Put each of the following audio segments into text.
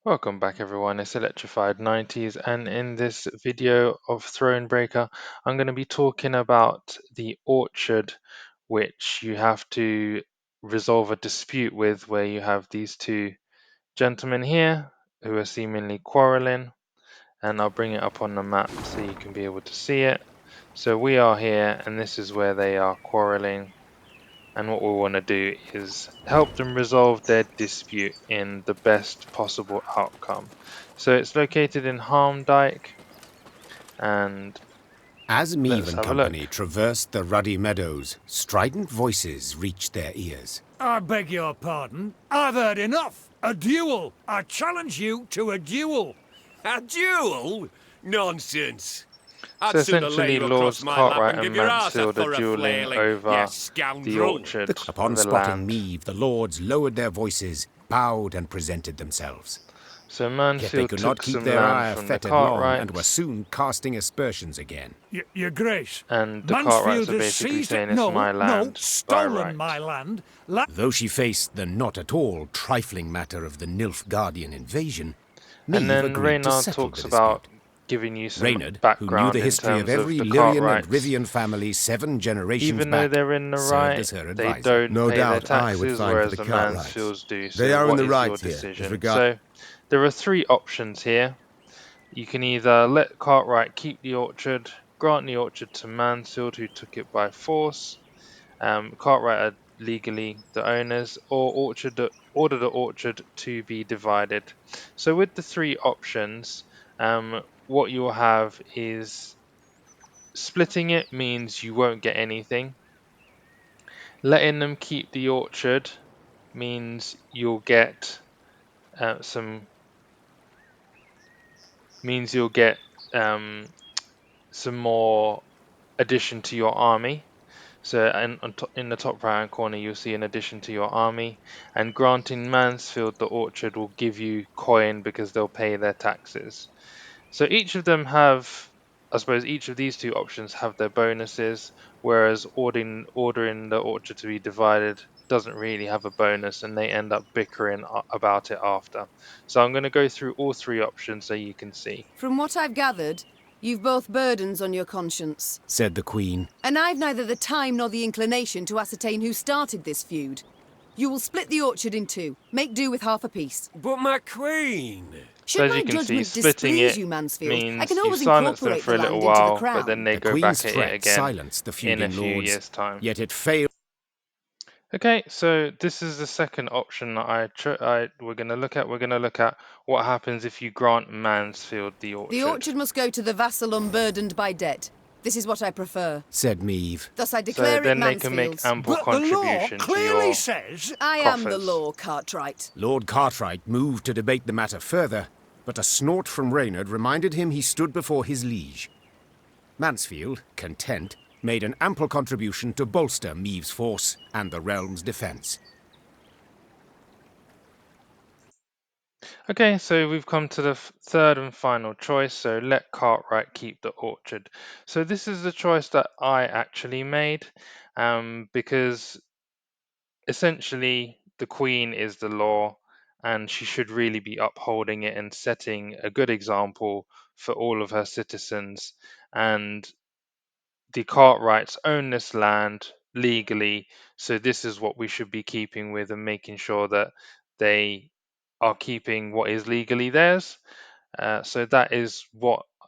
Welcome back everyone, it's Electrified 90s, and in this video of Thronebreaker I'm going to be talking about the orchard, which you have to resolve a dispute with, where you have these two gentlemen here who are seemingly quarrelling, and I'll bring it up on the map so you can be able to see it. So we are here and this is where they are quarrelling. And what we want to do is help them resolve their dispute in the best possible outcome. So it's located in Harmdyke, and As Meave let's and have a look. company traversed the ruddy meadows, strident voices reached their ears. I beg your pardon. I've heard enough. A duel. I challenge you to a duel. A duel? Nonsense. So I'd sooner lay essentially, you across Lords my lap Cartwright and give and your arse a Mansfield are thorough dueling flailing, over you the scoundrel. orchard, Upon the spotting land. Meave, the lords lowered their voices, bowed and presented themselves. So Yet they Mansfield could not took keep some their land ire from the fettered long and were Cartwrights, soon casting aspersions again. Your Grace, and the Cartwrights Mansfield are has basically seized saying it. it's No, my land by stolen right. my land. Though she faced the not at all trifling matter of the Nilfgaardian invasion, And Meave then agreed to Reynard settle the talks about dispute. giving you some Reynard, who knew background the in history of terms of every the Lyrian and Cartwrights. Rivian family 7 generations Even though back, they're in the served right, as her they advisor. don't No pay their doubt I would taxes, find for whereas the the Cartwrights. Mansfields do. They So are in what the is your right here, as decision? regards. So there are three options here. You can either let Cartwright keep the orchard, grant the orchard to Mansfield, who took it by force. Cartwright are legally the owners, or order the orchard to be divided. So with the three options, what you'll have is splitting it means you won't get anything. Letting them keep the orchard means you'll get some means you'll get some more addition to your army. So in the top right hand corner, you'll see an addition to your army, and granting Mansfield the orchard will give you coin because they'll pay their taxes. So each of them have, I suppose, each of these two options have their bonuses, whereas ordering the orchard to be divided doesn't really have a bonus, and they end up bickering about it after. So I'm going to go through all three options so you can see. From what I've gathered, you've both burdens on your conscience. Said the Queen. And I've neither the time nor the inclination to ascertain who started this feud. You will split the orchard in two. Make do with half a piece. But my queen. Should So as my you can see, judgment splitting displease it you, Mansfield, I means can you always silence them incorporate for the a little land into the while, crown. but then they The go Queen's back at it threat again silenced the in a feuding few lords, years' time. yet it failed. Okay, so this is the second option that we're going to look at. We're going to look at what happens if you grant Mansfield the orchard. The orchard must go to the vassal unburdened by debt. This is what I prefer. Said Meave. Thus I So declare it then they can make Mansfield's. ample But the law contribution to clearly your says I am the coffers. law, Cartwright. Lord Cartwright moved to debate the matter further, but a snort from Reynard reminded him he stood before his liege. Mansfield, content, made an ample contribution to bolster Meave's force and the realm's defence. Okay, so we've come to the third and final choice. So let Cartwright keep the orchard. So this is the choice that I actually made, because essentially the Queen is the law, and she should really be upholding it and setting a good example for all of her citizens. And the Cartwrights own this land legally, so this is what we should be keeping with and making sure that they are keeping what is legally theirs. So that is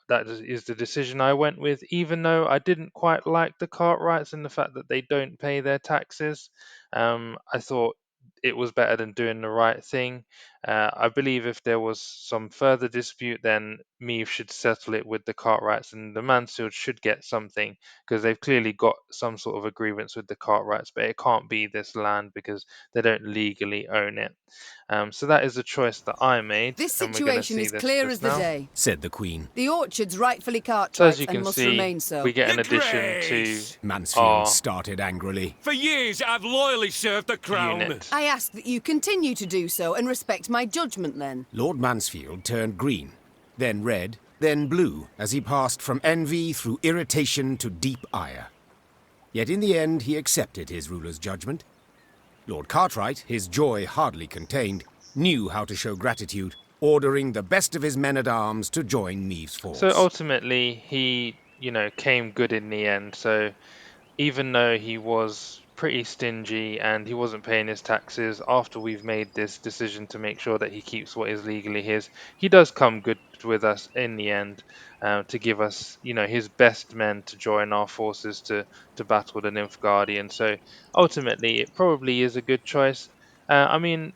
the decision I went with, even though I didn't quite like the Cartwrights and the fact that they don't pay their taxes. I thought it was better than doing the right thing. I believe if there was some further dispute, then Meave should settle it with the Cartwrights, and the Mansfield should get something because they've clearly got some sort of agreements with the Cartwrights, but it can't be this land because they don't legally own it. So that is the choice that I made, This and we're going to situation see is this clear just as the now. day. Said the Queen. The orchard's rightfully So as Cartwright's you and can must see, remain so. we get an Your addition to Grace. Mansfield our started angrily. For years I've loyally served the crown. unit. I ask that you continue to do so and respect my judgment then. Lord Mansfield turned green, then red, then blue, as he passed from envy through irritation to deep ire. Yet in the end he accepted his ruler's judgment. Lord Cartwright, his joy hardly contained, knew how to show gratitude ordering the best of his men-at-arms to join Maeve's So force. ultimately, he, came good in the end. So even though he was pretty stingy and he wasn't paying his taxes, after we've made this decision to make sure that he keeps what is legally his, he does come good with us in the end, to give us, his best men to join our forces to battle the Nymphguardian. So ultimately, it probably is a good choice. I mean,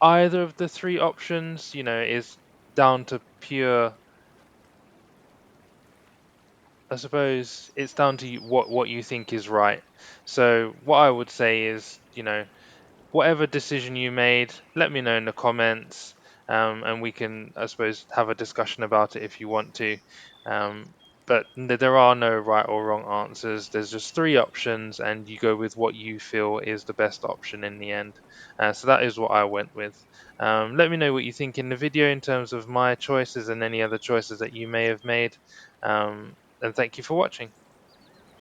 either of the three options, is down to pure. I suppose it's down to what you think is right. So what I would say is, whatever decision you made, let me know in the comments, and we can, I suppose, have a discussion about it if you want to. But there are no right or wrong answers. There's just three options, and you go with what you feel is the best option in the end. So that is what I went with. Let me know what you think in the video in terms of my choices and any other choices that you may have made. And thank you for watching.